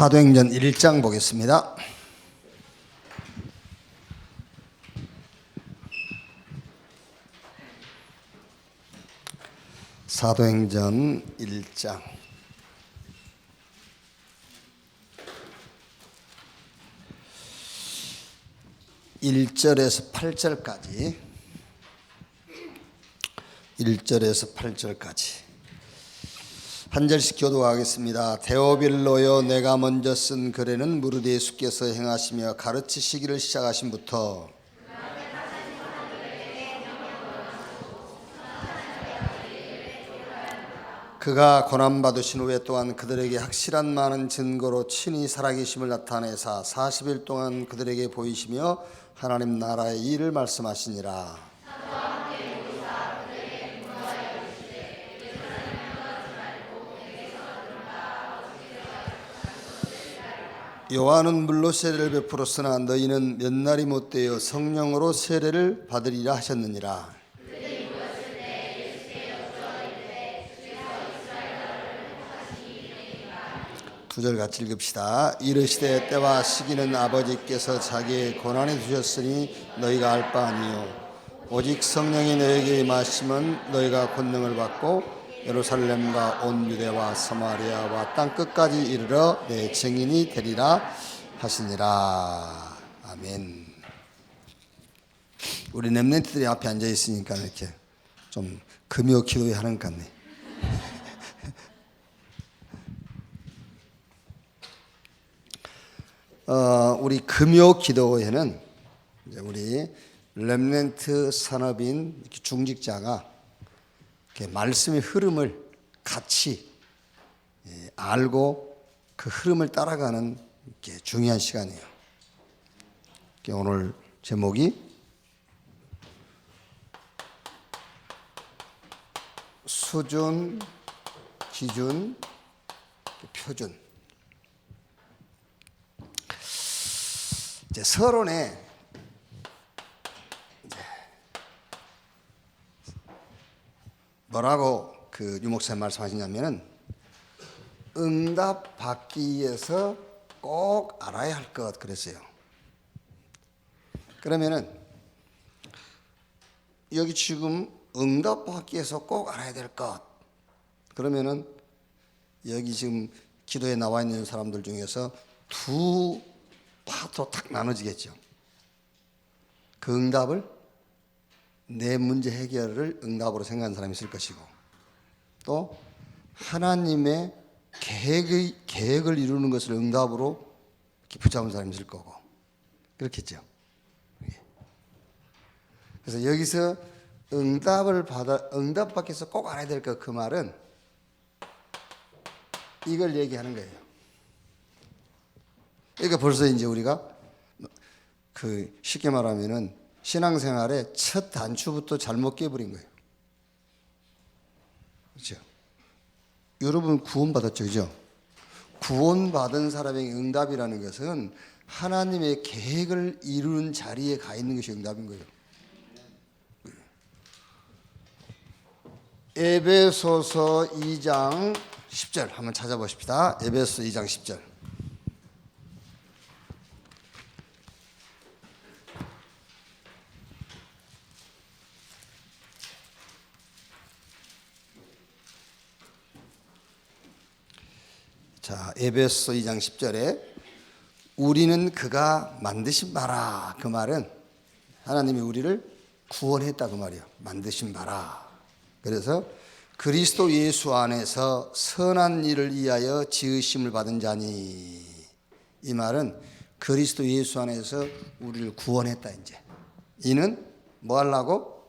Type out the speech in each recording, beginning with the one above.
사도행전 1장 보겠습니다. 사도행전 1장 1절에서 8절까지 1절에서 8절까지 한 절씩 교도하겠습니다. 데오빌로여, 내가 먼저 쓴 글에는 무릇 예수께서 행하시며 가르치시기를 시작하심부터 그가 고난받으신 후에 또한 그들에게 확실한 많은 증거로 친히 살아계심을 나타내사 40일 동안 그들에게 보이시며 하나님 나라의 일을 말씀하시니라. 요한은 물로 세례를 베풀었으나 너희는 몇 날이 못되어 성령으로 세례를 받으리라 하셨느니라. 두 절 같이 읽읍시다. 이르시되 때와 시기는 아버지께서 자기의 권한에 두셨으니 너희가 알 바 아니요 오직 성령이 너희에게 임하시면 너희가 권능을 받고 예루살렘과 온 유대와 사마리아와 땅 끝까지 이르러 내 증인이 되리라 하시니라. 아멘. 우리 렘넌트들이 앞에 앉아 있으니까 이렇게 좀 금요 기도회 하는 것 같네. 우리 금요 기도회는 이제 우리 렘넌트 산업인 중직자가 말씀의 흐름을 같이 알고 그 흐름을 따라가는 중요한 시간이에요. 오늘 제목이 수준, 기준, 표준. 이제 서론에 뭐라고 유 목사님 말씀하시냐면은 응답 받기 위해서 꼭 알아야 할 것 그랬어요. 그러면은 여기 지금 응답 받기 위해서 꼭 알아야 될 것, 그러면은 여기 지금 기도에 나와 있는 사람들 중에서 두 파트로 딱 나눠지겠죠. 그 응답을 내 문제 해결을 응답으로 생각하는 사람이 있을 것이고, 또 하나님의 계획을 이루는 것을 응답으로 붙잡은 사람이 있을 거고, 그렇겠죠. 그래서 여기서 응답 받기 위해서 꼭 알아야 될 것, 그 말은 이걸 얘기하는 거예요. 그러니까 벌써 이제 우리가 쉽게 말하면은 신앙생활의 첫 단추부터 잘못 깨버린 거예요. 그렇죠? 여러분 구원받았죠, 그죠? 구원받은 사람의 응답이라는 것은 하나님의 계획을 이루는 자리에 가 있는 것이 응답인 거예요. 에베소서 2장 10절 한번 찾아보십시다. 에베소서 2장 10절. 자, 에베소 2장 10절에 우리는 그가 만드신 바라. 그 말은 하나님이 우리를 구원했다 그 말이에요. 만드신 바라. 그래서 그리스도 예수 안에서 선한 일을 위하여 지으심을 받은 자니, 이 말은 그리스도 예수 안에서 우리를 구원했다. 이제 이는 뭐 하려고?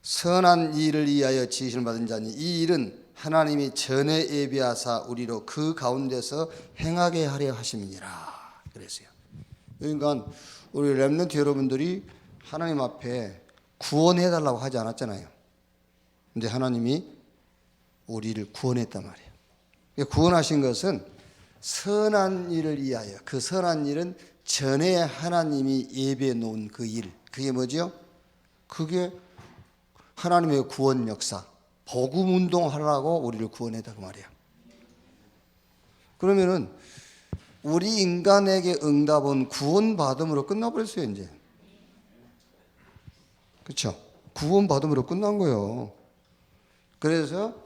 선한 일을 위하여 지으심을 받은 자니, 이 일은 하나님이 전에 예비하사 우리로 그 가운데서 행하게 하려 하심이니라 그랬어요. 그러니까 우리 렘넌트 여러분들이 하나님 앞에 구원해달라고 하지 않았잖아요. 근데 하나님이 우리를 구원했단 말이에요. 구원하신 것은 선한 일을 위하여, 그 선한 일은 전에 하나님이 예비해 놓은 그 일, 그게 뭐죠? 그게 하나님의 구원 역사, 복음 운동하려고 우리를 구원했다 그 말이야. 그러면은 우리 인간에게 응답은 구원받음으로 끝나버렸어요 이제. 그렇죠? 구원받음으로 끝난 거예요. 그래서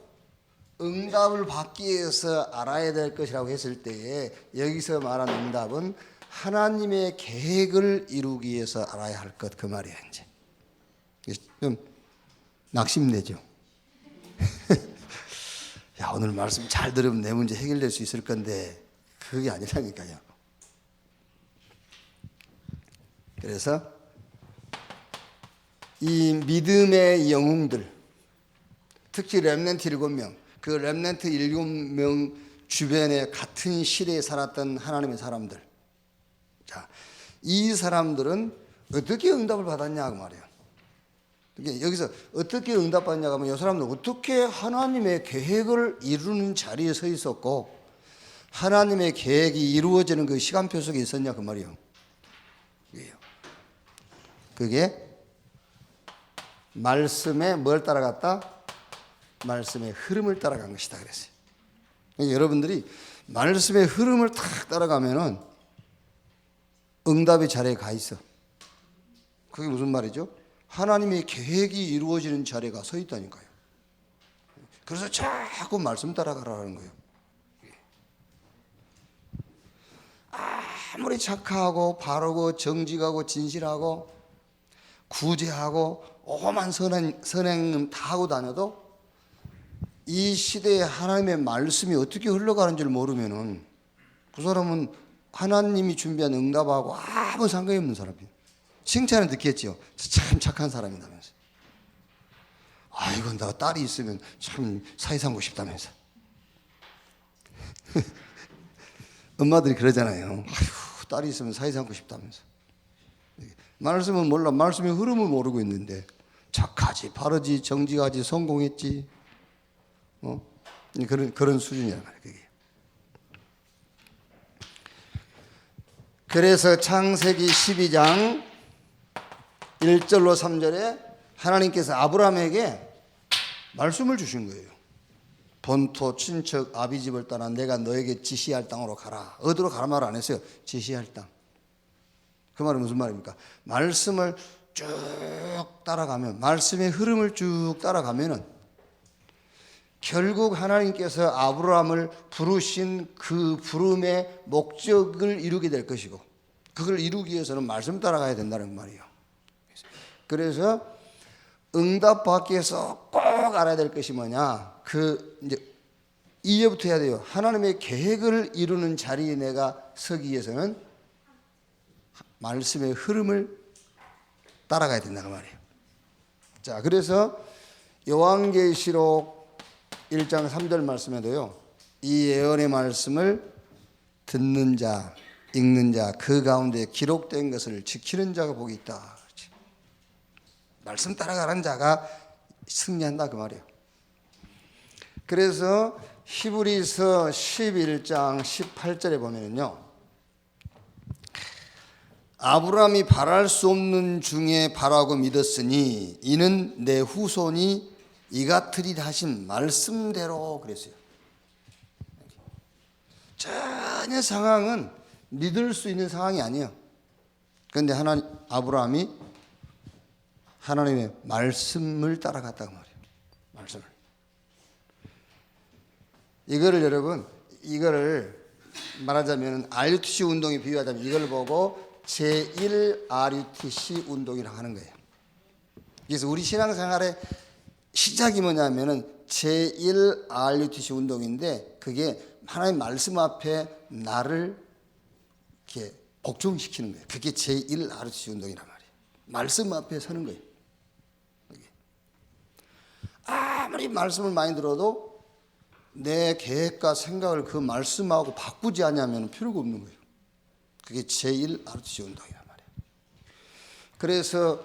응답을 받기 위해서 알아야 될 것이라고 했을 때에 여기서 말한 응답은 하나님의 계획을 이루기 위해서 알아야 할 것, 그 말이에요 이제. 좀 낙심되죠. 야, 오늘 말씀 잘 들으면 내 문제 해결될 수 있을 건데 그게 아니라니까요. 그래서 이 믿음의 영웅들, 특히 렘넌트 7명, 그 렘넌트 7명 주변에 같은 시대에 살았던 하나님의 사람들, 자, 이 사람들은 어떻게 응답을 받았냐 그 말이에요. 여기서 어떻게 응답받냐고 하면 이 사람들은 어떻게 하나님의 계획을 이루는 자리에 서 있었고 하나님의 계획이 이루어지는 그 시간표 속에 있었냐 그 말이에요. 그게 말씀에 뭘 따라갔다? 말씀의 흐름을 따라간 것이다 그랬어요. 여러분들이 말씀의 흐름을 탁 따라가면은 응답의 자리에 가 있어. 그게 무슨 말이죠? 하나님의 계획이 이루어지는 자리가 서 있다니까요. 그래서 자꾸 말씀 따라가라는 거예요. 아무리 착하고 바르고 정직하고 진실하고 구제하고 오만 선행 다 하고 다녀도 이 시대에 하나님의 말씀이 어떻게 흘러가는 줄 모르면은 그 사람은 하나님이 준비한 응답하고 아무 상관이 없는 사람이에요. 칭찬을 듣겠죠. 참 착한 사람이라면서. 아이고, 나 딸이 있으면 참 사이 삼고 싶다면서. 엄마들이 그러잖아요. 아이고, 딸이 있으면 사이 삼고 싶다면서. 말씀은 몰라. 말씀의 흐름을 모르고 있는데 착하지, 바르지, 정직하지, 성공했지. 그런 수준이란 말이에요. 그게. 그래서 창세기 12장 1절로 3절에 하나님께서 아브라함에게 말씀을 주신 거예요. 본토, 친척, 아비 집을 떠나 내가 너에게 지시할 땅으로 가라. 어디로 가라 말 안 했어요. 지시할 땅. 그 말은 무슨 말입니까? 말씀을 쭉 따라가면, 말씀의 흐름을 쭉 따라가면은 결국 하나님께서 아브라함을 부르신 그 부름의 목적을 이루게 될 것이고, 그걸 이루기 위해서는 말씀 따라가야 된다는 말이에요. 그래서 응답 받기 위해서 꼭 알아야 될 것이 뭐냐? 이제 이제부터 해야 돼요. 하나님의 계획을 이루는 자리에 내가 서기 위해서는 말씀의 흐름을 따라가야 된다는 말이에요. 자, 그래서 요한계시록 1장 3절 말씀에도요, 이 예언의 말씀을 듣는 자, 읽는 자, 그 가운데 기록된 것을 지키는 자가 복이 있다. 말씀 따라가는 자가 승리한다 그 말이에요. 그래서 히브리서 11장 18절에 보면요, 아브라함이 바랄 수 없는 중에 바라고 믿었으니 이는 내 후손이 이같으리라 하신 말씀대로 그랬어요. 전혀 상황은 믿을 수 있는 상황이 아니에요. 그런데 아브라함이 하나님의 말씀을 따라갔다고 말이에요. 말씀을. 이거를 말하자면 RUTC 운동에 비유하자면 이걸 보고 제1 RUTC 운동이라고 하는 거예요. 그래서 우리 신앙생활의 시작이 뭐냐면은 제1 RUTC 운동인데 그게 하나님 말씀 앞에 나를 이렇게 복종시키는 거예요. 그게 제1 RUTC 운동이란 말이에요. 말씀 앞에 서는 거예요. 아무리 말씀을 많이 들어도 내 계획과 생각을 그 말씀하고 바꾸지 않으면 필요가 없는 거예요. 그게 제1 RUTC 운동이란 말이에요. 그래서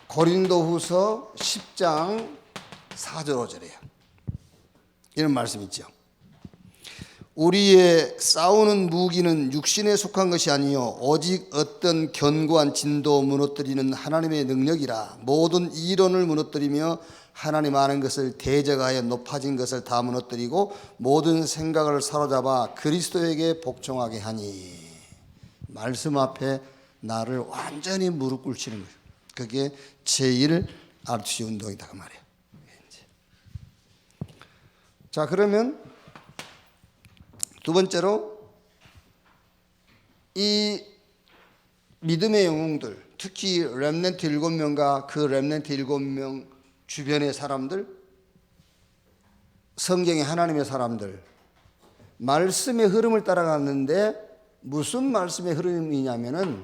고린도후서 10장 4절 5절이에요. 이런 말씀 있죠. 우리의 싸우는 무기는 육신에 속한 것이 아니요 오직 어떤 견고한 진도 무너뜨리는 하나님의 능력이라. 모든 이론을 무너뜨리며 하나님 아는 것을 대적하여 높아진 것을 다 무너뜨리고 모든 생각을 사로잡아 그리스도에게 복종하게 하니. 말씀 앞에 나를 완전히 무릎 꿇치는 거예요. 그게 제1 RTC 운동이다 그 말이에요. 자, 그러면 두 번째로 이 믿음의 영웅들, 특히 렘넌트 7명과 그 렘넌트 7명 주변의 사람들, 성경의 하나님의 사람들, 말씀의 흐름을 따라갔는데 무슨 말씀의 흐름이냐면은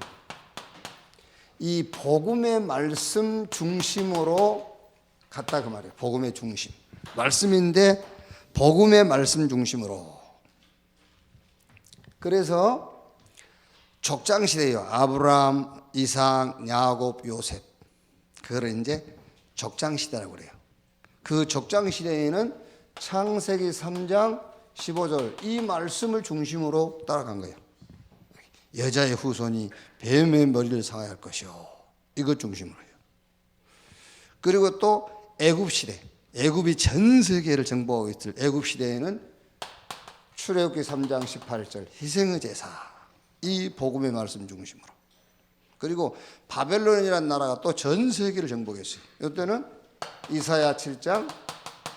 이 복음의 말씀 중심으로 갔다 그 말이에요. 복음의 중심. 말씀인데 복음의 말씀 중심으로. 그래서 족장 시대예요. 아브라함, 이삭, 야곱, 요셉. 그걸 이제 족장 시대라고 그래요. 그 족장 시대에는 창세기 3장 15절 이 말씀을 중심으로 따라간 거예요. 여자의 후손이 뱀의 머리를 상하할 것이요. 이것 중심으로 해요. 그리고 또 애굽 시대. 애굽이 전 세계를 정복하고 있을 애굽 시대에는 출애굽기 3장 18절 희생의 제사. 이 복음의 말씀 중심으로. 그리고 바벨론이라는 나라가 또 전 세계를 정복했어요. 이때는 이사야 7장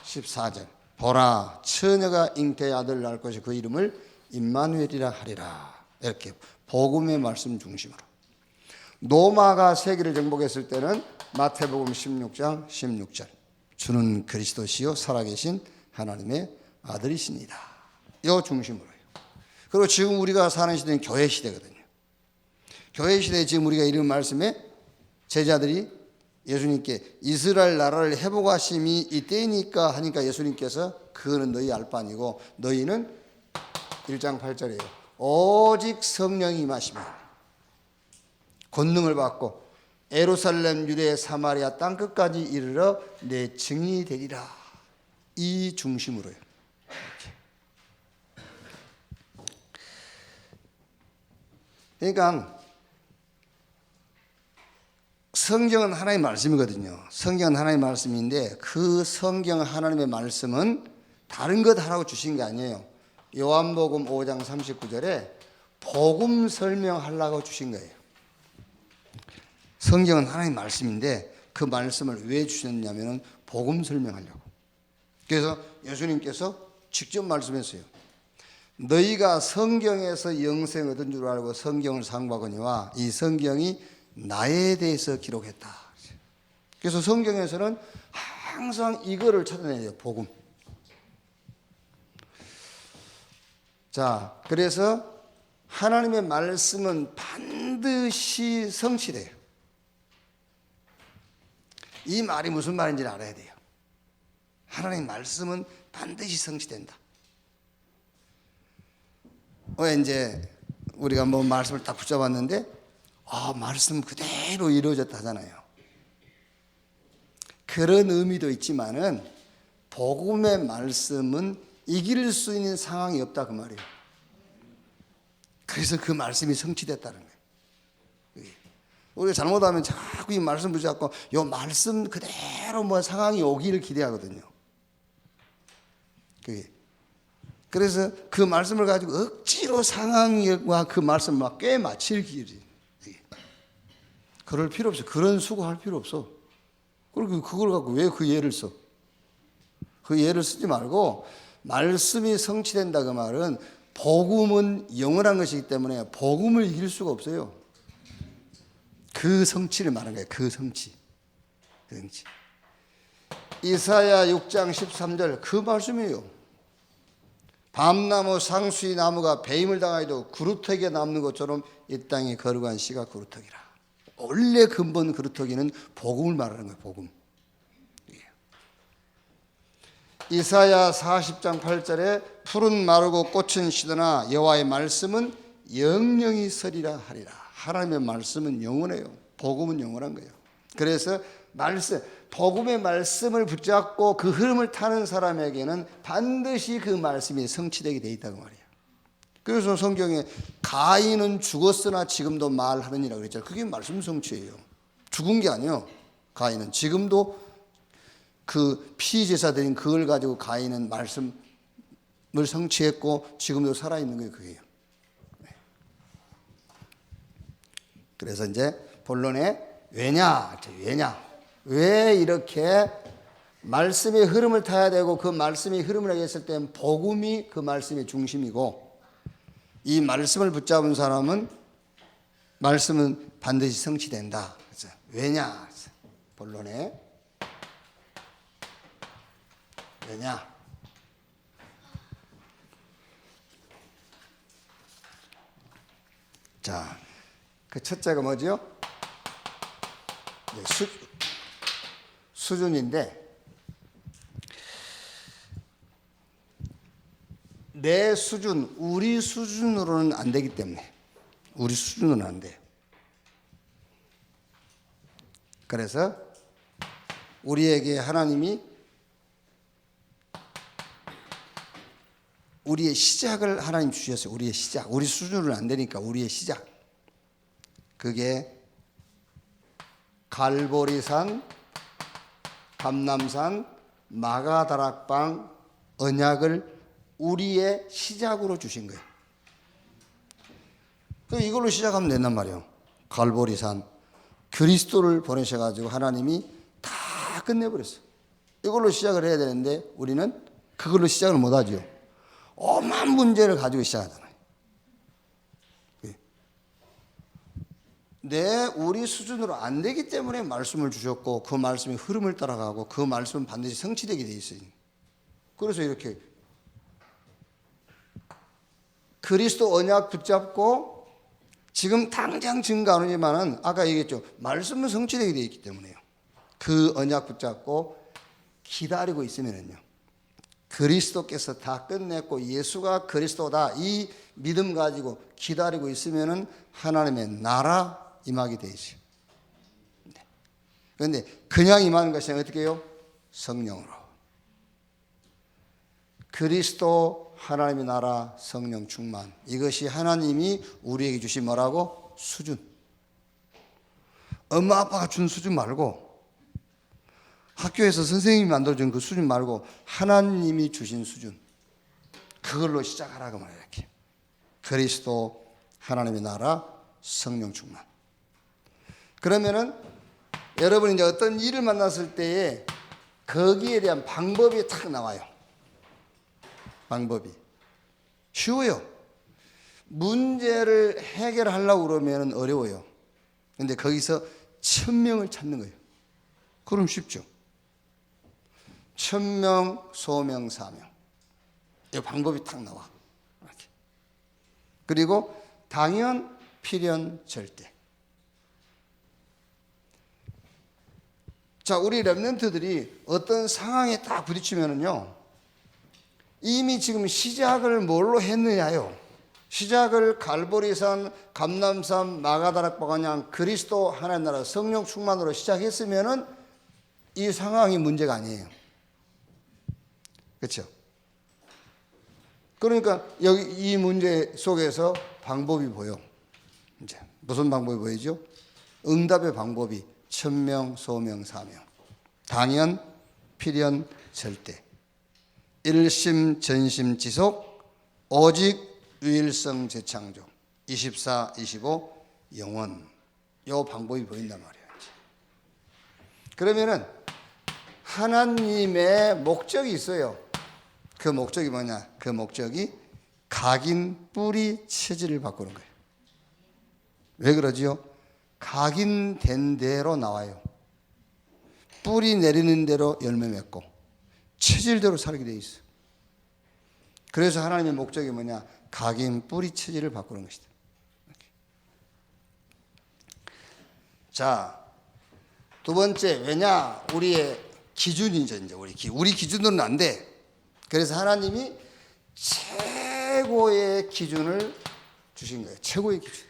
14절 보라 처녀가 잉태의 아들을 낳을 것이 그 이름을 임마누엘이라 하리라. 이렇게 복음의 말씀 중심으로. 로마가 세계를 정복했을 때는 마태복음 16장 16절 주는 그리스도시요 살아계신 하나님의 아들이십니다. 이 중심으로요. 그리고 지금 우리가 사는 시대는 교회 시대거든요. 교회 시대에 지금 우리가 이런 말씀에 제자들이 예수님께 이스라엘 나라를 회복하심이 이때이니까 하니까 예수님께서 그거는 너희 알 바 아니고 너희는 1장 8절이에요. 오직 성령이 임하시면 권능을 받고 예루살렘 유대 사마리아 땅끝까지 이르러 내 증인이 되리라. 이 중심으로요. 그러니까 성경은 하나님의 말씀이거든요. 성경은 하나님의 말씀인데 그 성경 하나님의 말씀은 다른 것 하라고 주신 게 아니에요. 요한복음 5장 39절에 복음 설명하려고 주신 거예요. 성경은 하나님의 말씀인데 그 말씀을 왜 주셨냐면 복음 설명하려고. 그래서 예수님께서 직접 말씀했어요. 너희가 성경에서 영생 얻은 줄 알고 성경을 상고하거니와 이 성경이 나에 대해서 기록했다. 그래서 성경에서는 항상 이거를 찾아내야 돼요. 복음. 자, 그래서 하나님의 말씀은 반드시 성취돼요. 이 말이 무슨 말인지를 알아야 돼요. 하나님의 말씀은 반드시 성취된다. 이제 우리가 뭐 말씀을 딱 붙잡았는데 말씀 그대로 이루어졌다 하잖아요. 그런 의미도 있지만은 복음의 말씀은 이길 수 있는 상황이 없다 그 말이에요. 그래서 그 말씀이 성취됐다는 거예요. 우리가 잘못하면 자꾸 이 말씀 붙잡고 이 말씀 그대로 뭐 상황이 오기를 기대하거든요. 그래서 그 말씀을 가지고 억지로 상황과 그 말씀을 막 꽤 맞힐 길이. 그럴 필요 없어. 그런 수고할 필요 없어. 그리고 그걸 갖고 왜 그 예를 써? 그 예를 쓰지 말고 말씀이 성취된다 그 말은 복음은 영원한 것이기 때문에 복음을 이길 수가 없어요. 그 성취를 말하는 거예요. 그 성취. 그 성취. 이사야 6장 13절 그 말씀이에요. 밤나무 상수이 나무가 배임을 당하여도 그루터기에 남는 것처럼 이 땅에 거룩한 씨가 그루터기라. 원래 근본 그루터기는 복음을 말하는 거예요. 복음. 이사야 40장 8절에 푸른 마르고 꽃은 시드나 여호와의 말씀은 영영이 서리라 하리라. 하나님의 말씀은 영원해요. 복음은 영원한 거예요. 그래서 복음의 말씀을 붙잡고 그 흐름을 타는 사람에게는 반드시 그 말씀이 성취되게 돼 있다고 말이에요. 그래서 성경에 가인은 죽었으나 지금도 말하느니라 그랬잖아요. 그게 말씀 성취예요. 죽은 게 아니에요. 가인은 지금도 그 피제사들인 그걸 가지고 가인은 말씀을 성취했고 지금도 살아있는 거예요. 그게요. 그래서 이제 본론에 왜냐? 왜 이렇게 말씀의 흐름을 타야 되고 그 말씀의 흐름을 했을 때 복음이 그 말씀의 중심이고 이 말씀을 붙잡은 사람은 말씀은 반드시 성취된다. 그래서 왜냐? 본론에 왜냐? 자, 그 첫째가 뭐죠? 수준인데 내 수준, 우리 수준으로는 안 되기 때문에 우리 수준으로는 안 돼요. 그래서 우리에게 하나님이 우리의 시작을 하나님 주셨어요. 우리의 시작. 우리 수준으로는 안 되니까 우리의 시작. 그게 갈보리산, 감람산, 마가다락방 언약을 우리의 시작으로 주신 거예요. 이걸로 시작하면 된단 말이에요. 갈보리산, 그리스도를 보내셔가지고 하나님이 다 끝내버렸어요. 이걸로 시작을 해야 되는데 우리는 그걸로 시작을 못하죠. 오만 문제를 가지고 시작하잖아요. 우리 수준으로 안 되기 때문에 말씀을 주셨고 그 말씀의 흐름을 따라가고 그 말씀은 반드시 성취되게 돼 있어요. 그래서 이렇게 그리스도 언약 붙잡고 지금 당장 증거 안 오지만은 아까 얘기했죠. 말씀은 성취되게 돼 있기 때문에요. 그 언약 붙잡고 기다리고 있으면은요. 그리스도께서 다 끝냈고 예수가 그리스도다 이 믿음 가지고 기다리고 있으면은 하나님의 나라 임하게 돼 있어요. 그런데 그냥 임하는 것이 어떻게 해요? 성령으로. 그리스도 하나님의 나라 성령 충만. 이것이 하나님이 우리에게 주신 뭐라고? 수준. 엄마 아빠가 준 수준 말고 학교에서 선생님이 만들어준 그 수준 말고 하나님이 주신 수준. 그걸로 시작하라고 말해요. 이렇게. 그리스도 하나님의 나라 성령 충만. 그러면은 여러분이 이제 어떤 일을 만났을 때에 거기에 대한 방법이 탁 나와요. 방법이. 쉬워요. 문제를 해결하려고 그러면 어려워요. 근데 거기서 천명을 찾는 거예요. 그럼 쉽죠. 천명, 소명, 사명. 이 방법이 탁 나와. 이렇게. 그리고 당연, 필연, 절대. 자, 우리 렘넌트들이 어떤 상황에 딱 부딪히면은요, 이미 지금 시작을 뭘로 했느냐요? 시작을 갈보리산, 감람산, 마가다락방언양, 그리스도 하나님 나라 성령 충만으로 시작했으면은 이 상황이 문제가 아니에요. 그렇죠? 그러니까 여기 이 문제 속에서 방법이 보여. 이제 무슨 방법이 보이죠? 응답의 방법이 천명, 소명, 사명. 당연, 필연, 절대. 일심, 전심, 지속. 오직, 유일성, 재창조. 24, 25, 영원. 요 방법이 보인단 말이에요. 그러면은 하나님의 목적이 있어요. 그 목적이 뭐냐? 그 목적이 각인, 뿌리, 체질을 바꾸는 거예요. 왜 그러지요? 각인된 대로 나와요. 뿌리 내리는 대로 열매 맺고 체질대로 살게 돼 있어요. 그래서 하나님의 목적이 뭐냐? 각인, 뿌리, 체질을 바꾸는 것이다. 이렇게. 자, 두 번째, 왜냐? 우리의 기준이죠. 이제 우리 기준으로는 안 돼. 그래서 하나님이 최고의 기준을 주신 거예요. 최고의 기준.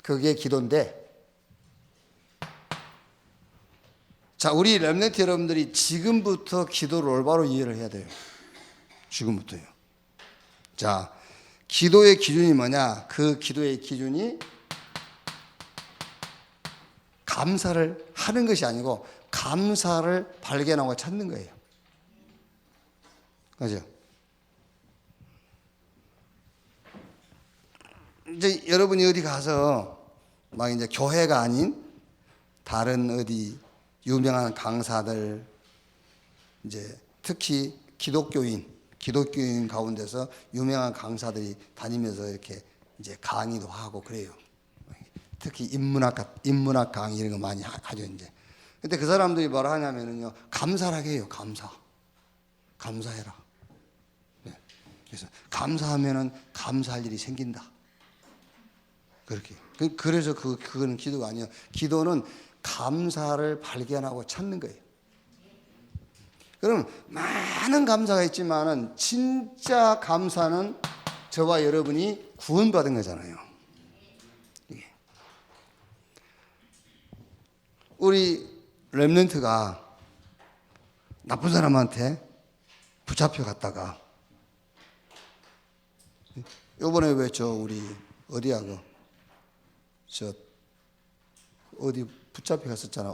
그게 기도인데, 자, 우리 렘넌트 여러분들이 지금부터 기도를 올바로 이해를 해야 돼요. 지금부터요. 자, 기도의 기준이 뭐냐? 그 기도의 기준이 감사를 하는 것이 아니고 감사를 발견하고 찾는 거예요. 그죠? 이제 여러분이 어디 가서 막 이제 교회가 아닌 다른 어디 유명한 강사들, 이제 특히 기독교인 가운데서 유명한 강사들이 다니면서 이렇게 이제 강의도 하고 그래요. 특히 인문학 강의 이런 거 많이 하죠, 이제. 근데 그 사람들이 뭐라 하냐면요. 감사하게 해요, 감사해라. 네. 그래서 감사하면은 감사할 일이 생긴다. 그렇게. 그래서 그거는 기도가 아니에요. 기도는 감사를 발견하고 찾는 거예요. 그럼 많은 감사가 있지만은 진짜 감사는 저와 여러분이 구원받은 거잖아요. 우리 렘넌트가 나쁜 사람한테 붙잡혀 갔다가 요번에 왜 저 우리 어디야 저 어디 붙잡혀 갔었잖아.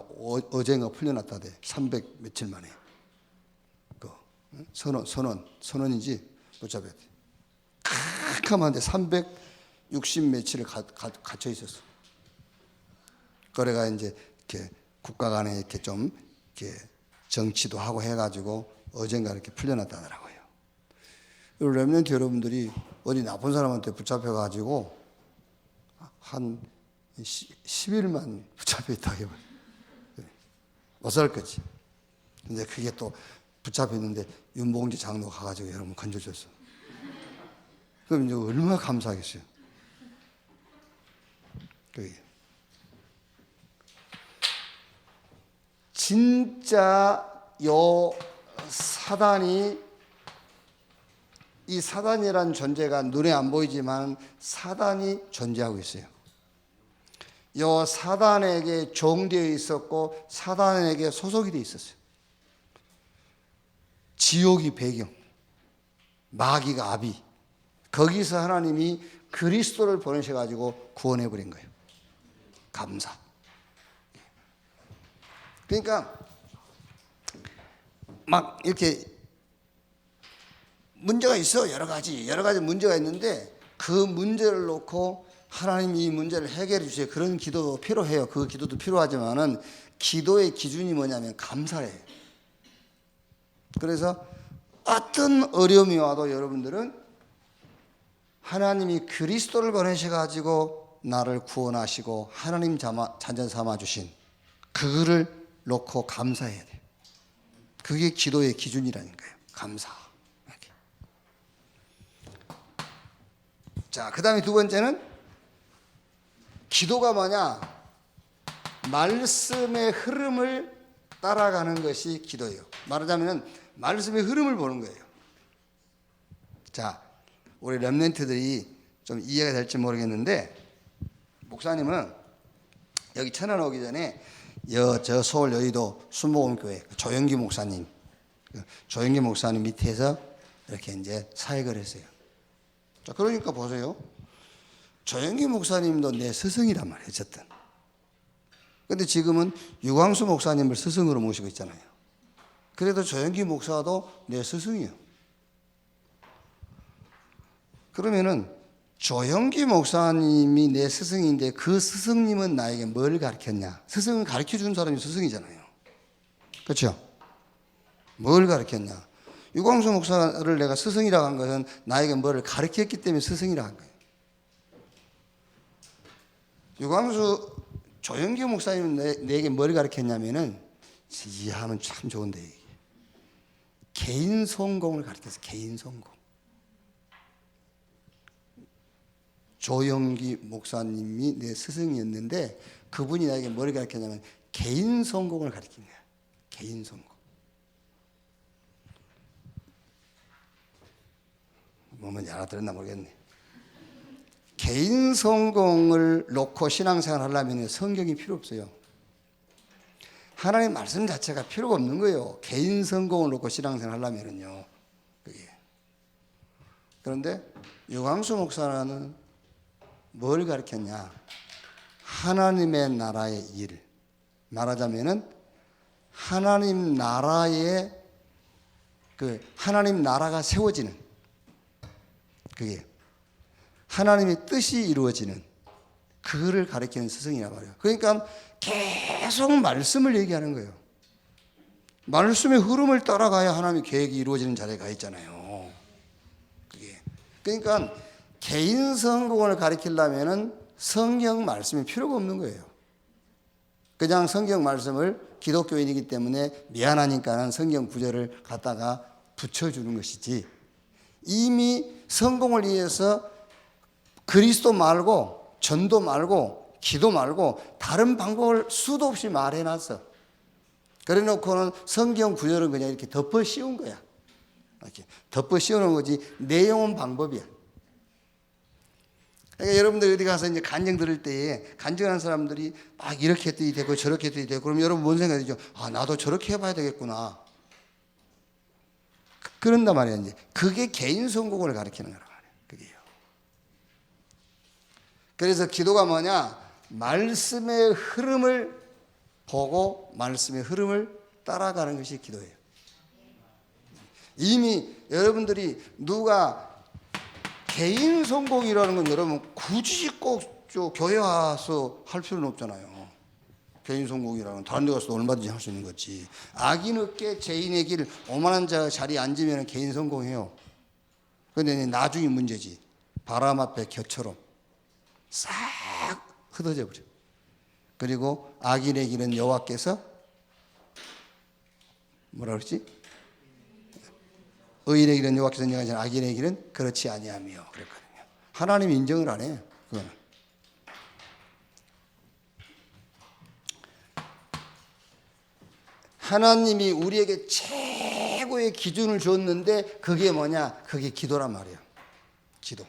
어젠가 풀려났다대. 300 며칠 만에. 선원이지 붙잡혔대. 캄캄한데 360 며칠을 갇혀 있었어. 그래가 이제 이렇게 국가 간에 이렇게 좀 이렇게 정치도 하고 해가지고 어젠가 이렇게 풀려났다더라고요. 렘넌트 여러분들이 어디 나쁜 사람한테 붙잡혀가지고 한 10일만 붙잡혀 있다 해봐요. 어떨 거지. 근데 그게 또 붙잡혀 있는데 윤봉지 장로 가가지고 여러분 건져줬어. 그럼 이제 얼마나 감사하겠어요. 그게. 진짜 이 사단이라는 존재가 눈에 안 보이지만 사단이 존재하고 있어요. 요 사단에게 종되어 있었고 사단에게 소속이 되어 있었어요. 지옥이 배경, 마귀가 아비. 거기서 하나님이 그리스도를 보내셔가지고 구원해버린 거예요. 감사. 그러니까 막 이렇게 문제가 있어. 여러 가지 문제가 있는데 그 문제를 놓고 하나님 이 문제를 해결해 주세요. 그런 기도도 필요해요. 그 기도도 필요하지만은 기도의 기준이 뭐냐면 감사예요. 그래서 어떤 어려움이 와도 여러분들은 하나님이 그리스도를 보내셔가지고 나를 구원하시고 하나님 자녀 삼아 주신 그거를 놓고 감사해야 돼요. 그게 기도의 기준이라는 거예요. 감사. 자, 그 다음에 두 번째는 기도가 뭐냐? 말씀의 흐름을 따라가는 것이 기도예요. 말하자면 말씀의 흐름을 보는 거예요. 자, 우리 렘넌트들이 좀 이해가 될지 모르겠는데 목사님은 여기 천안 오기 전에 저 서울 여의도 순복음교회 조영기 목사님 밑에서 이렇게 이제 사역을 했어요. 자, 그러니까 보세요. 조영기 목사님도 내 스승이란 말이에요, 어쨌든. 근데 지금은 유광수 목사님을 스승으로 모시고 있잖아요. 그래도 조영기 목사도 내 스승이에요. 그러면은 조영기 목사님이 내 스승인데 그 스승님은 나에게 뭘 가르쳤냐? 스승을 가르쳐 준 사람이 스승이잖아요. 그렇죠? 뭘 가르쳤냐? 유광수 목사를 내가 스승이라고 한 것은 나에게 뭐를 가르쳤기 때문에 스승이라고 한 거예요. 조영기 목사님은 내게 뭘 가르쳤냐면은 이해하면 참 좋은데 개인 성공을 가르쳤어요. 개인 성공. 조영기 목사님이 내 스승이었는데 그분이 나에게 뭘 가르쳤냐면 개인 성공을 가르친 거야. 개인 성공. 뭐만 알아들었나 모르겠네. 개인 성공을 놓고 신앙생활 하려면 성경이 필요 없어요. 하나님의 말씀 자체가 필요가 없는 거예요. 개인 성공을 놓고 신앙생활 하려면요. 그게. 그런데 유광수 목사는 뭘 가르쳤냐? 하나님의 나라의 일, 말하자면은 하나님 나라의 하나님 나라가 세워지는, 그게 하나님의 뜻이 이루어지는, 그거를 가리키는 스승이란 말이에요. 그러니까 계속 말씀을 얘기하는 거예요. 말씀의 흐름을 따라가야 하나님의 계획이 이루어지는 자리에 가 있잖아요. 그게. 그러니까 개인 성공을 가리키려면은 성경 말씀이 필요가 없는 거예요. 그냥 성경 말씀을 기독교인이기 때문에 미안하니까는 성경 구절을 갖다가 붙여주는 것이지, 이미 성공을 위해서 그리스도 말고 전도 말고 기도 말고 다른 방법을 수도 없이 말해놨어. 그래 놓고는 성경 구절은 그냥 이렇게 덮어 씌운 거야. 이렇게 덮어 씌우는 거지 내용은 방법이야. 그러니까 여러분들 어디 가서 이제 간증 들을 때에 간증하는 사람들이 막 이렇게 했더니 되고 저렇게 했더니 되고, 그럼 여러분 뭔 생각이죠? 아, 나도 저렇게 해봐야 되겠구나. 그런단 말이야. 이제 그게 개인 성공을 가리키는 거란 말이에요. 그게요. 그래서 기도가 뭐냐? 말씀의 흐름을 보고 말씀의 흐름을 따라가는 것이 기도예요. 이미 여러분들이 누가 개인 성공이라는 건 여러분 굳이 꼭 교회 와서 할 필요는 없잖아요. 개인 성공이라는 건 다른 데 가서도 얼마든지 할 수 있는 거지. 악인 없게 죄인의 길 오만한 자 자리에 앉으면 개인 성공해요. 그런데 나중에 문제지. 바람 앞에 겨처럼 싹 흩어져 버려. 그리고 악인의 길은 여호와께서 뭐라 그러지? 의인의 길은 여호와께서 인정하시는 악인의 길은 그렇지 아니하며 그랬거든요. 하나님이 인정을 안 해요. 그거는. 하나님이 우리에게 최고의 기준을 줬는데 그게 뭐냐? 그게 기도란 말이에요. 기도.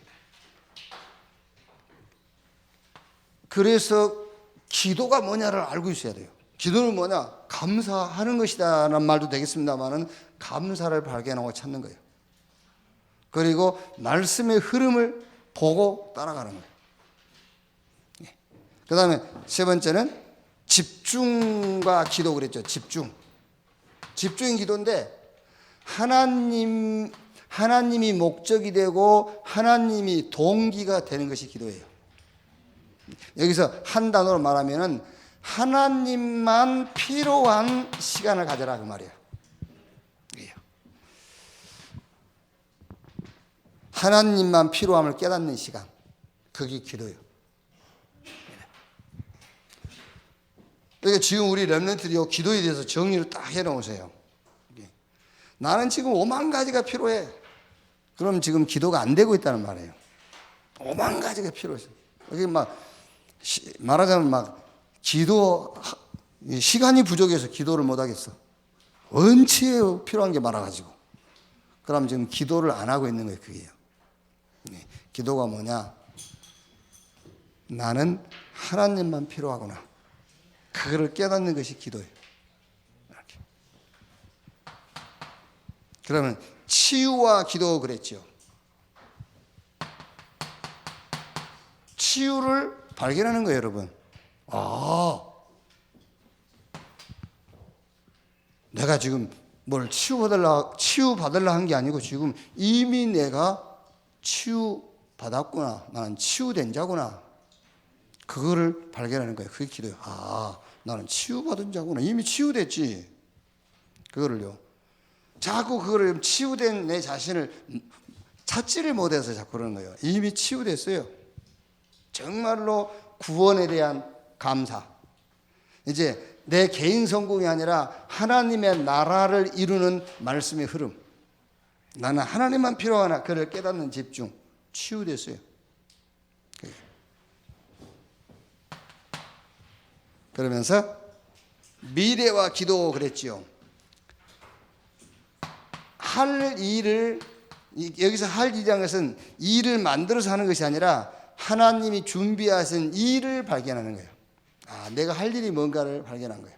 그래서 기도가 뭐냐를 알고 있어야 돼요. 기도는 뭐냐? 감사하는 것이다 라는 말도 되겠습니다만은 감사를 발견하고 찾는 거예요. 그리고 말씀의 흐름을 보고 따라가는 거예요. 그 다음에 세 번째는 집중과 기도 그랬죠. 집중인 기도인데 하나님이 목적이 되고 하나님이 동기가 되는 것이 기도예요. 여기서 한 단어로 말하면은 하나님만 필요한 시간을 가져라 그 말이에요. 하나님만 필요함을 깨닫는 시간, 그게 기도예요. 그러니까 지금 우리 렘넌트들이 기도에 대해서 정리를 딱 해놓으세요. 나는 지금 5만 가지가 필요해. 그럼 지금 기도가 안 되고 있다는 말이에요. 5만 가지가 필요해서. 이게 말하자면 기도 시간이 부족해서 기도를 못 하겠어. 원체 필요한 게 많아가지고. 그럼 지금 기도를 안 하고 있는 거예요. 그게요. 기도가 뭐냐? 나는 하나님만 필요하구나. 그거를 깨닫는 것이 기도예요. 이렇게. 그러면 치유와 기도 그랬죠. 치유를 발견하는 거예요, 여러분. 내가 지금 뭘 치유받으려 한 게 아니고 지금 이미 내가 치유받았구나. 나는 치유된 자구나. 그거를 발견하는 거예요. 그게 기도예요. 나는 치유받은 자구나. 이미 치유됐지. 그거를요. 자꾸 그거를 치유된 내 자신을 찾지를 못해서 자꾸 그러는 거예요. 이미 치유됐어요. 정말로 구원에 대한 감사. 이제 내 개인 성공이 아니라 하나님의 나라를 이루는 말씀의 흐름. 나는 하나님만 필요하나 그를 깨닫는 집중. 치유됐어요. 그러면서 미래와 기도 그랬지요. 할 일을 여기서 할 일이라는 것은 일을 만들어서 하는 것이 아니라 하나님이 준비하신 일을 발견하는 거예요. 내가 할 일이 뭔가를 발견한 거예요.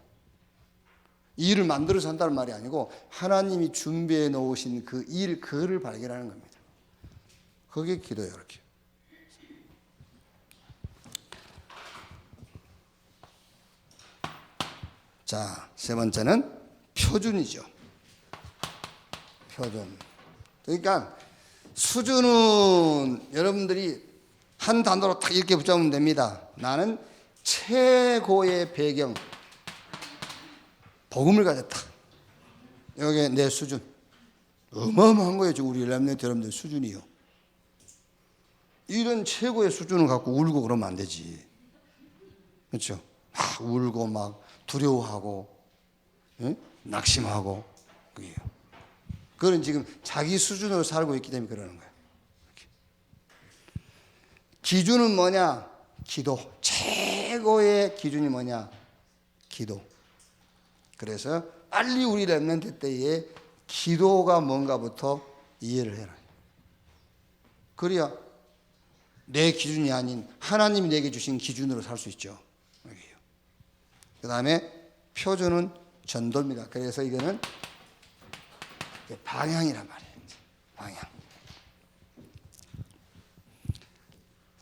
일을 만들어서 한다는 말이 아니고 하나님이 준비해 놓으신 그 일, 그거를 발견하는 겁니다. 그게 기도예요. 이렇게. 자, 세 번째는 표준이죠. 표준. 그러니까 수준은 여러분들이 한 단어로 딱 이렇게 붙잡으면 됩니다. 나는 최고의 배경, 복음을 가졌다. 여기 내 수준. 어마어마한 거예요. 지금 우리 렘넌트 여러분들 수준이요. 이런 최고의 수준을 갖고 울고 그러면 안 되지. 그렇죠? 막 울고 막 두려워하고, 응? 낙심하고, 그게요. 그건 지금 자기 수준으로 살고 있기 때문에 그러는 거예요. 기준은 뭐냐? 기도. 최고의 기준이 뭐냐? 기도. 그래서 빨리 우리 렘넌트 때에 기도가 뭔가부터 이해를 해라. 그래야 내 기준이 아닌 하나님이 내게 주신 기준으로 살 수 있죠. 그 다음에 표준은 전도입니다. 그래서 이거는 방향이란 말이에요. 방향.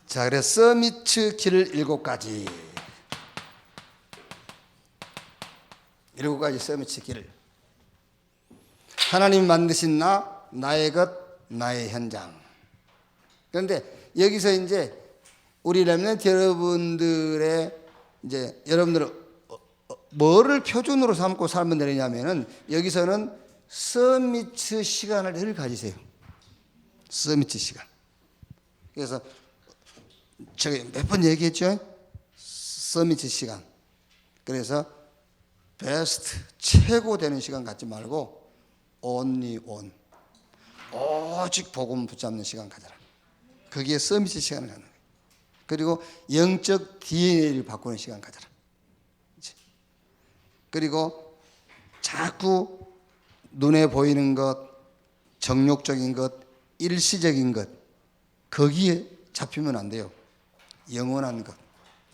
자, 그래서 서미트 길을 7가지. 7가지 서미트 길을. 하나님 만드신 나, 나의 것, 나의 현장. 그런데 여기서 이제 우리 렘넌트 여러분들의 이제 여러분들은 뭐를 표준으로 삼고 살면 되느냐면은 여기서는 서미트 시간을 늘 가지세요. 서미트 시간. 그래서 제가 몇 번 얘기했죠? 서미트 시간. 그래서 베스트, 최고 되는 시간 갖지 말고 only one. 오직 복음 붙잡는 시간 가져라. 거기에 서미트 시간을 갖는 거예요. 그리고 영적 DNA를 바꾸는 시간 가져라. 그리고 자꾸 눈에 보이는 것, 정욕적인 것, 일시적인 것, 거기에 잡히면 안 돼요. 영원한 것.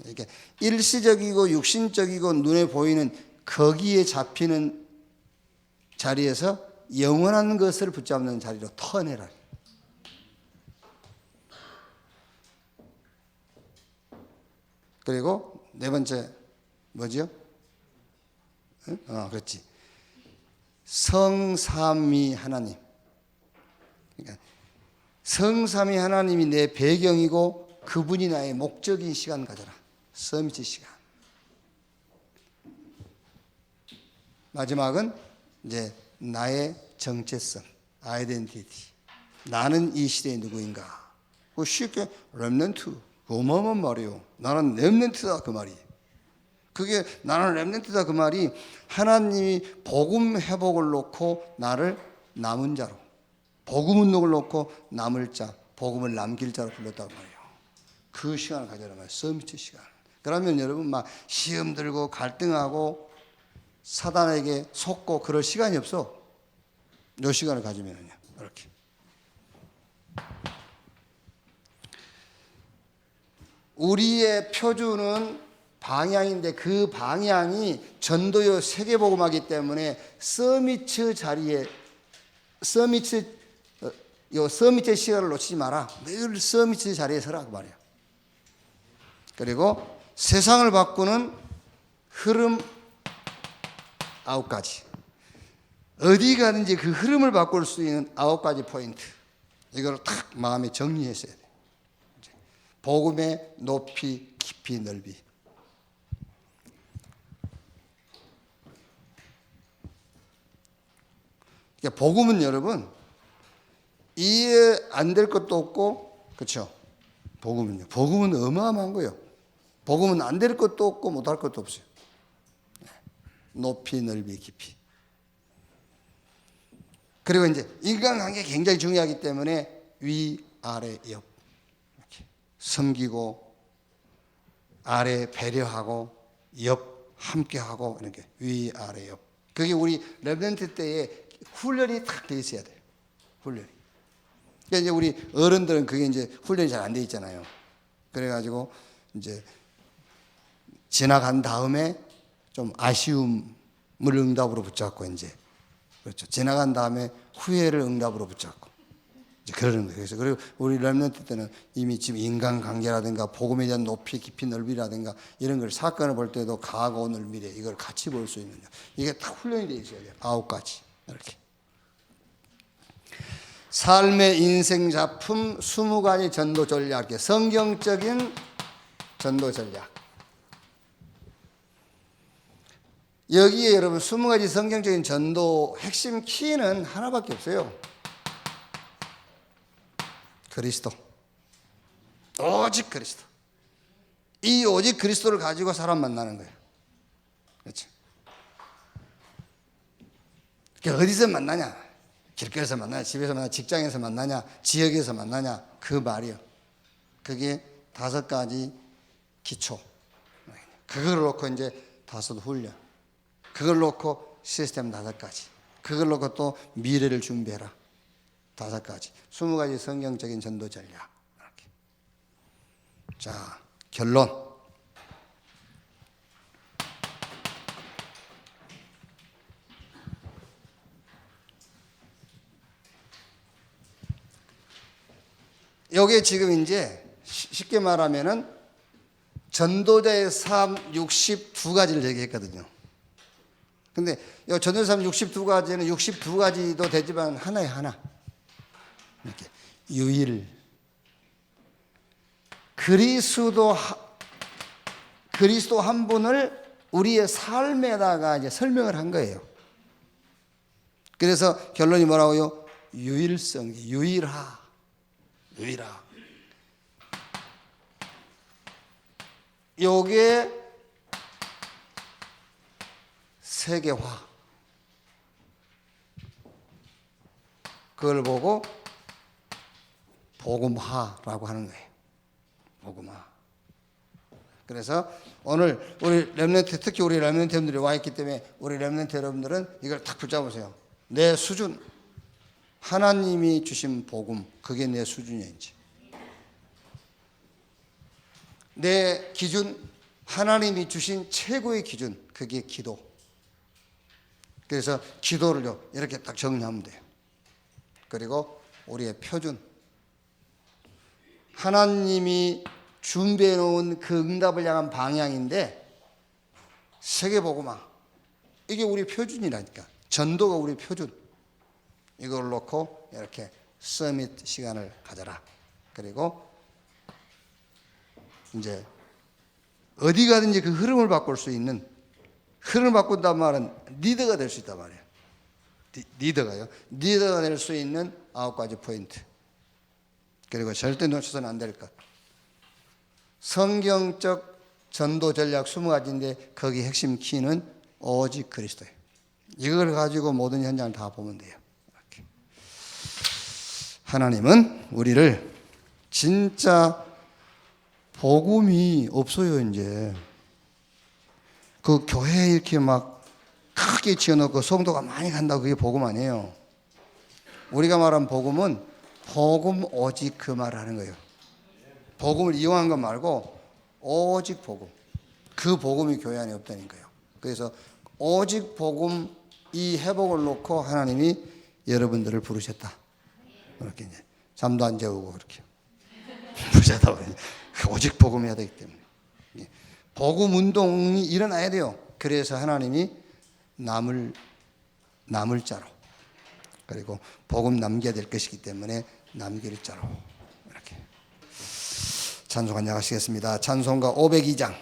이렇게 일시적이고 육신적이고 눈에 보이는 거기에 잡히는 자리에서 영원한 것을 붙잡는 자리로 턴해라. 그리고 네 번째 뭐지요? 그렇지. 성삼위 하나님. 그러니까 성삼위 하나님이 내 배경이고 그분이 나의 목적인 시간 가져라. 서미트 시간. 마지막은 이제 나의 정체성, 아이덴티티. 나는 이 시대의 누구인가. 그 쉽게 렘넌트. 어마어마한 말이에요. 나는 렘넌트다 그 말이. 그게 나는 렘넌트다 그 말이 하나님이 복음 회복을 놓고 나를 남은 자로, 복음 운동을 놓고 남을 자, 복음을 남길 자로 불렀다고 말이에요. 그 시간을 가져라 말이에요. 서미트 시간. 그러면 여러분 막 시험 들고 갈등하고 사단에게 속고 그럴 시간이 없어. 이 시간을 가지면은요. 이렇게. 우리의 표준은 방향인데 그 방향이 전도요 세계복음화이기 때문에 서미트 자리에 서미트 시간을 놓치지 마라. 늘 서미트 자리에 서라 그 말이야. 그리고 세상을 바꾸는 흐름 9가지. 어디 가든지 그 흐름을 바꿀 수 있는 9가지 포인트. 이걸 딱 마음에 정리했어야 돼. 복음의 높이, 깊이, 넓이. 그러니까 복음은 여러분 이해 안 될 것도 없고, 그렇죠? 복음은요. 복음은 어마어마한 거예요. 복음은 안 될 것도 없고 못 할 것도 없어요. 높이, 넓이, 깊이. 그리고 이제 인간관계 굉장히 중요하기 때문에 위, 아래, 옆. 이렇게 섬기고 아래 배려하고 옆 함께하고 이렇게 위, 아래, 옆. 그게 우리 렘넌트 때에 훈련이 딱 돼 있어야 돼요. 훈련이. 그러니까 이제 우리 어른들은 그게 이제 훈련이 잘 안 돼 있잖아요. 그래가지고 이제 지나간 다음에 좀 아쉬움을 응답으로 붙잡고 이제 그렇죠. 지나간 다음에 후회를 응답으로 붙잡고 이제 그러는 거예요. 그래서 그리고 우리 렘넌트 때는 이미 지금 인간관계라든가 복음에 대한 높이 깊이 넓이라든가 이런 걸 사건을 볼 때도 과거 오늘 미래 이걸 같이 볼 수 있는 이게 다 훈련이 되어 있어야 돼요. 9가지 이렇게. 삶의 인생 작품 20가지 전도 전략, 성경적인 전도 전략. 여기에 여러분 20가지 성경적인 전도 핵심 키는 하나밖에 없어요. 그리스도. 오직 그리스도. 이 오직 그리스도를 가지고 사람 만나는 거예요. 그렇죠? 어디서 만나냐? 길거리에서 만나냐? 집에서 만나냐? 직장에서 만나냐? 지역에서 만나냐? 그 말이요. 그게 5가지 기초. 그걸 놓고 이제 5 훈련. 그걸 놓고 시스템 5가지. 그걸 놓고 또 미래를 준비해라. 5가지. 20가지 성경적인 전도 전략. 이렇게. 자, 결론. 요게 지금 이제 쉽게 말하면은 전도자의 삶 62가지를 얘기했거든요. 근데 이 전도자의 삶 62가지는 62가지도 되지만 하나에 하나. 이렇게 유일. 그리스도 한 분을 우리의 삶에다가 이제 설명을 한 거예요. 그래서 결론이 뭐라고요? 유일성, 유일하. 요게 세계화. 그걸 보고 복음화라고 하는 거예요. 복음화. 그래서 오늘 우리 렘넌트, 특히 우리 렘넌트 여러분들이 와 있기 때문에 우리 렘넌트 여러분들은 이걸 딱 붙잡으세요. 내 수준. 하나님이 주신 복음, 그게 내 수준이야 이제. 내 기준, 하나님이 주신 최고의 기준, 그게 기도. 그래서 기도를요 이렇게 딱 정리하면 돼요. 그리고 우리의 표준, 하나님이 준비해 놓은 그 응답을 향한 방향인데 세계복음화, 이게 우리 표준이라니까. 전도가 우리 표준. 이걸 놓고 이렇게 서밋 시간을 가져라. 그리고 이제 어디 가든지 그 흐름을 바꿀 수 있는, 흐름을 바꾼단 말은 리더가 될 수 있단 말이에요. 리더가요. 리더가 될 수 있는 9가지 포인트. 그리고 절대 놓쳐서는 안 될 것. 성경적 전도 전략 20가지인데 거기 핵심 키는 오직 그리스도예요. 이걸 가지고 모든 현장을 다 보면 돼요. 이렇게. 하나님은 우리를 진짜 복음이 없어요 이제. 그 교회에 이렇게 막 크게 지어놓고 성도가 많이 간다고 그게 복음 아니에요. 우리가 말한 복음은 복음 오직 그 말을 하는 거예요. 복음을 이용한 것 말고 오직 복음. 그 복음이 교회 안에 없다니까요. 그래서 오직 복음, 이 회복을 놓고 하나님이 여러분들을 부르셨다. 이렇게 이제 잠도 안 재우고 그렇게 부르셨다. 오직 복음해야 되기 때문에 복음 운동이 일어나야 돼요. 그래서 하나님이 남을 자로, 그리고 복음 남겨야 될 것이기 때문에 남길 자로. 이렇게 찬송 한장 하시겠습니다. 찬송가 502장